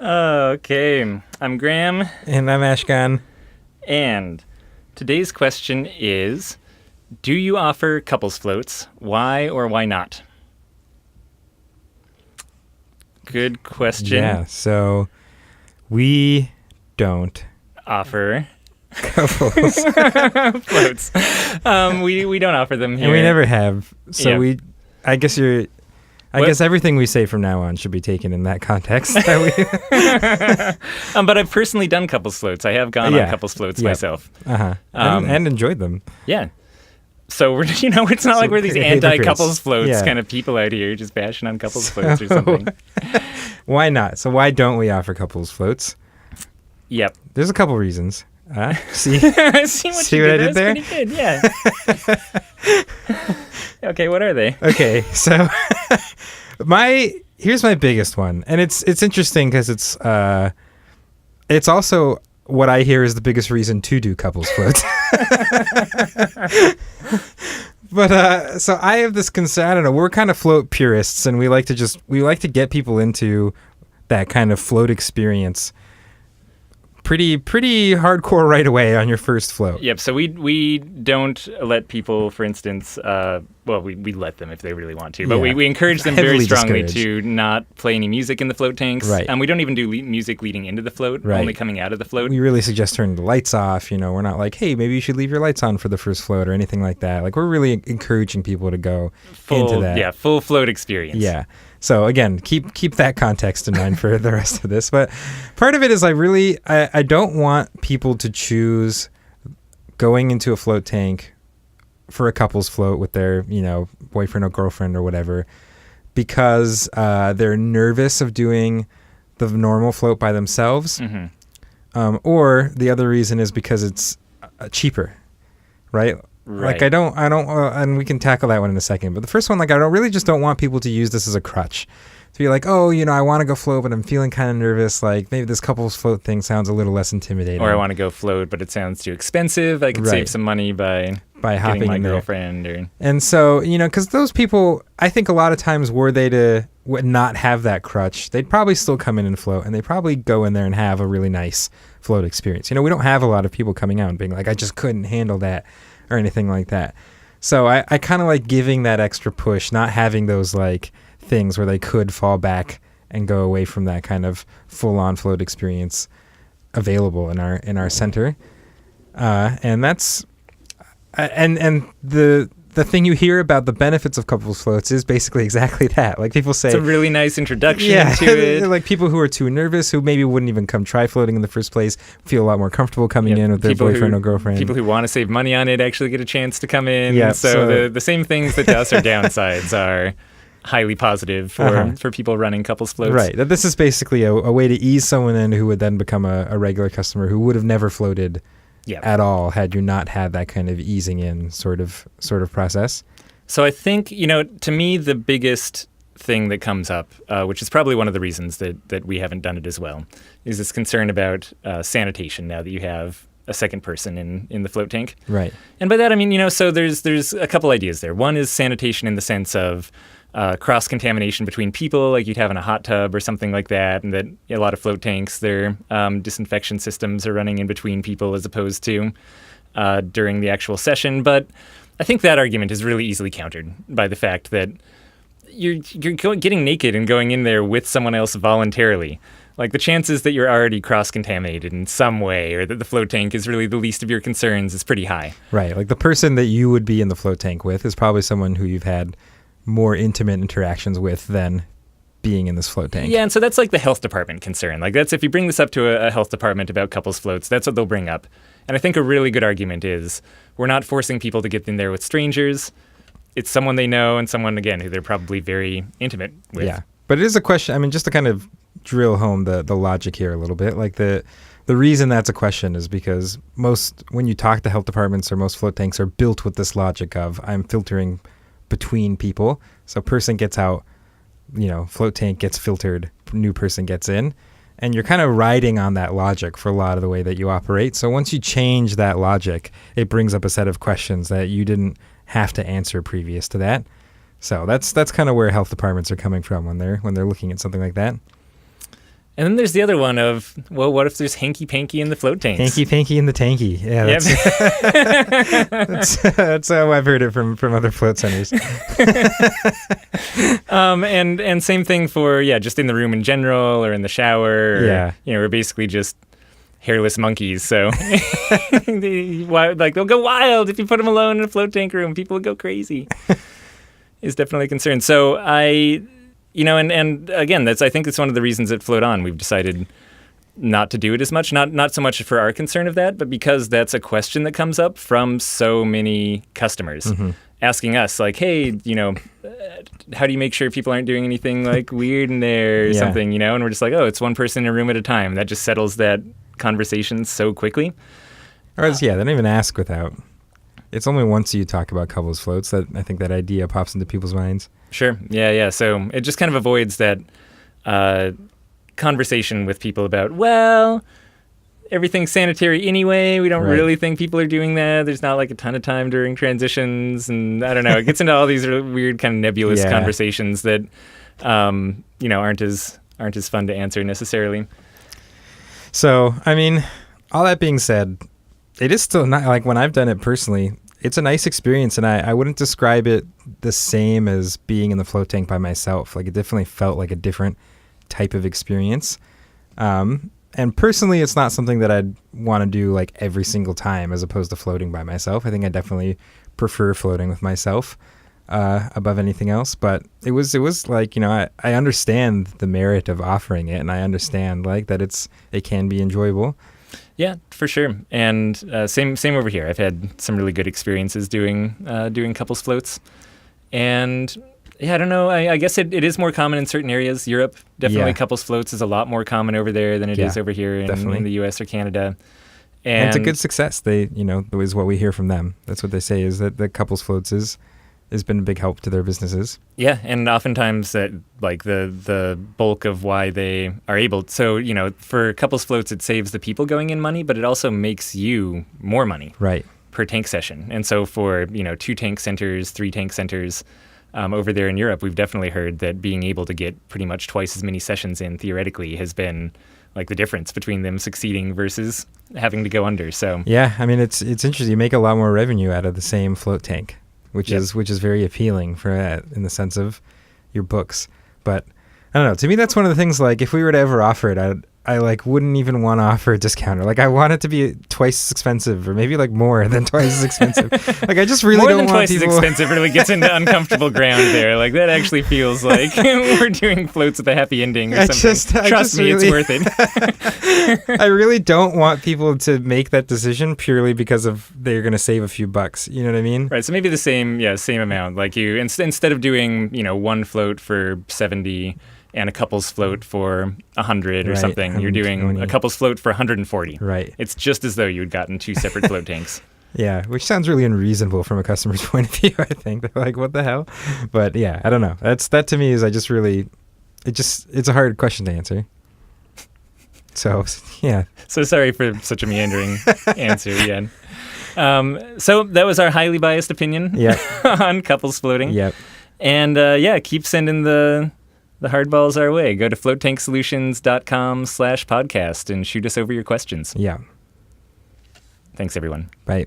Okay, I'm Graham. And I'm Ashkahn. And today's question is, do you offer couples floats? Why or why not? Good question. Yeah, so we don't Offer couples. floats. We don't offer them here. And we never have. So Yeah. I guess everything we say from now on should be taken in that context. But I've personally done couples floats. I have gone on couples floats myself. Uh-huh. And enjoyed them. Yeah. So we're, it's not like we're these anti-couples floats kind of people out here just bashing on couples floats or something. Why not? So why don't we offer couples floats? Yep. There's a couple reasons. See? See what I did there? That's pretty good, yeah. Okay, what are they? Okay, so here's my biggest one, and it's interesting because it's also what I hear is the biggest reason to do couples floats. But so I have this concern. I don't know. We're kind of float purists, and we like to get people into that kind of float experience pretty hardcore right away on your first float. Yep. So we don't let people, for instance, we let them if they really want to, but we encourage them very strongly to not play any music in the float tanks. Right. And we don't even do music leading into the float, only coming out of the float. We really suggest turning the lights off. We're not like, hey, maybe you should leave your lights on for the first float or anything like that. Like, we're really encouraging people to go into that. Yeah, full float experience. Yeah. So again, keep that context in mind for the rest of this. But part of it is I don't want people to choose going into a float tank for a couple's float with their, boyfriend or girlfriend or whatever, because they're nervous of doing the normal float by themselves. Mm-hmm. Or the other reason is because it's cheaper, right? Right. Like I don't, and we can tackle that one in a second. But the first one, I don't want people to use this as a crutch. To be like, oh, I want to go float, but I'm feeling kind of nervous. Like maybe this couples float thing sounds a little less intimidating. Or I want to go float, but it sounds too expensive. I could save some money by hopping my in girlfriend. There. And so, because those people, I think a lot of times were they to not have that crutch, they'd probably still come in and float, and they probably go in there and have a really nice float experience. We don't have a lot of people coming out and being like, I just couldn't handle that or anything like that. So I kind of like giving that extra push, not having those things where they could fall back and go away from that kind of full-on float experience available in our center. And that's and the thing you hear about the benefits of couples floats is basically exactly that. Like people say, it's a really nice introduction to it. Like people who are too nervous, who maybe wouldn't even come try floating in the first place, feel a lot more comfortable coming in with their boyfriend or girlfriend. People who want to save money on it actually get a chance to come in. Yeah, so the same things that to us are downsides are highly positive for people running couples floats. Right. That this is basically a way to ease someone in who would then become a regular customer who would have never floated at all had you not had that kind of easing in sort of process. So I think, to me, the biggest thing that comes up, which is probably one of the reasons that we haven't done it as well, is this concern about sanitation now that you have a second person in the float tank. Right. And by that, I mean, so there's a couple ideas there. One is sanitation in the sense of cross-contamination between people, like you'd have in a hot tub or something like that, and that a lot of float tanks, their disinfection systems are running in between people as opposed to during the actual session. But I think that argument is really easily countered by the fact that you're getting naked and going in there with someone else voluntarily. Like the chances that you're already cross-contaminated in some way or that the float tank is really the least of your concerns is pretty high. Right. Like the person that you would be in the float tank with is probably someone who you've had more intimate interactions with than being in this float tank. Yeah, and so that's like the health department concern. Like that's if you bring this up to a health department about couples floats, that's what they'll bring up. And I think a really good argument is we're not forcing people to get in there with strangers. It's someone they know and someone, again, who they're probably very intimate with. Yeah, but it is a question. I mean, just to kind of drill home the logic here a little bit, like the reason that's a question is because when you talk to health departments or most float tanks are built with this logic of I'm filtering between people. So person gets out, float tank gets filtered, new person gets in. And you're kind of riding on that logic for a lot of the way that you operate. So once you change that logic, it brings up a set of questions that you didn't have to answer previous to that. So that's kind of where health departments are coming from when they're looking at something like that. And then there's the other one of, well, what if there's hanky-panky in the float tanks? Hanky-panky in the tanky. Yeah, that's how I've heard it from other float centers. And same thing for, just in the room in general or in the shower. Or, we're basically just hairless monkeys. So they'll go wild if you put them alone in a float tank room. People will go crazy. Is definitely a concern. So and again, I think it's one of the reasons at Float On we've decided not to do it as much. Not so much for our concern of that, but because that's a question that comes up from so many customers asking us, like, hey, how do you make sure people aren't doing anything like weird in there or something, And we're just like, oh, it's one person in a room at a time. That just settles that conversation so quickly. Or they don't even ask without. It's only once you talk about couples floats that I think that idea pops into people's minds. Sure. Yeah. So it just kind of avoids that conversation with people about, well, everything's sanitary anyway. We don't really think people are doing that. There's not like a ton of time during transitions. And I don't know. It gets into all these weird kind of nebulous conversations that, aren't as fun to answer necessarily. So, I mean, all that being said, it is still not like when I've done it personally, it's a nice experience, and I wouldn't describe it the same as being in the float tank by myself. Like, it definitely felt like a different type of experience. And personally, it's not something that I'd want to do like every single time as opposed to floating by myself. I think I definitely prefer floating with myself above anything else. But it was like, I understand the merit of offering it, and I understand like that it can be enjoyable. Yeah, for sure. And same over here. I've had some really good experiences doing couples floats. And I don't know. I guess it is more common in certain areas. Europe, definitely couples floats is a lot more common over there than it is over here in the US or Canada. And it's a good success. They, is what we hear from them. That's what they say, is that the couples floats has been a big help to their businesses. Yeah, and oftentimes that like the bulk of why they are able. So, for couples floats, it saves the people going in money, but it also makes you more money per tank session. And so for, 2 tank centers, 3 tank centers over there in Europe, we've definitely heard that being able to get pretty much twice as many sessions in theoretically has been like the difference between them succeeding versus having to go under. So yeah, I mean, it's interesting. You make a lot more revenue out of the same float tank, which is very appealing for that in the sense of your books. But I don't know. To me, that's one of the things. Like, if we were to ever offer it, I like wouldn't even want to offer a discount. Like, I want it to be twice as expensive, or maybe like more than twice as expensive. Like, I just really more don't than want twice people... as expensive really gets into uncomfortable ground there. Like, that actually feels like we're doing floats with a happy ending or something. Trust me, it's worth it. I really don't want people to make that decision purely because of they're going to save a few bucks. You know what I mean? Right. So maybe the same amount. Like, you instead of doing one float for $70. And a couples float for 100 or something. You're doing a couples float for 140. Right. It's just as though you had gotten 2 separate float tanks. Yeah, which sounds really unreasonable from a customer's point of view, I think. They're like, what the hell? But yeah, I don't know. That to me is it's a hard question to answer. So, yeah. So sorry for such a meandering answer again. So that was our highly biased opinion on couples floating. Yep. And keep sending the hardballs our way. Go to floatanksolutions.com/podcast and shoot us over your questions. Yeah. Thanks, everyone. Bye.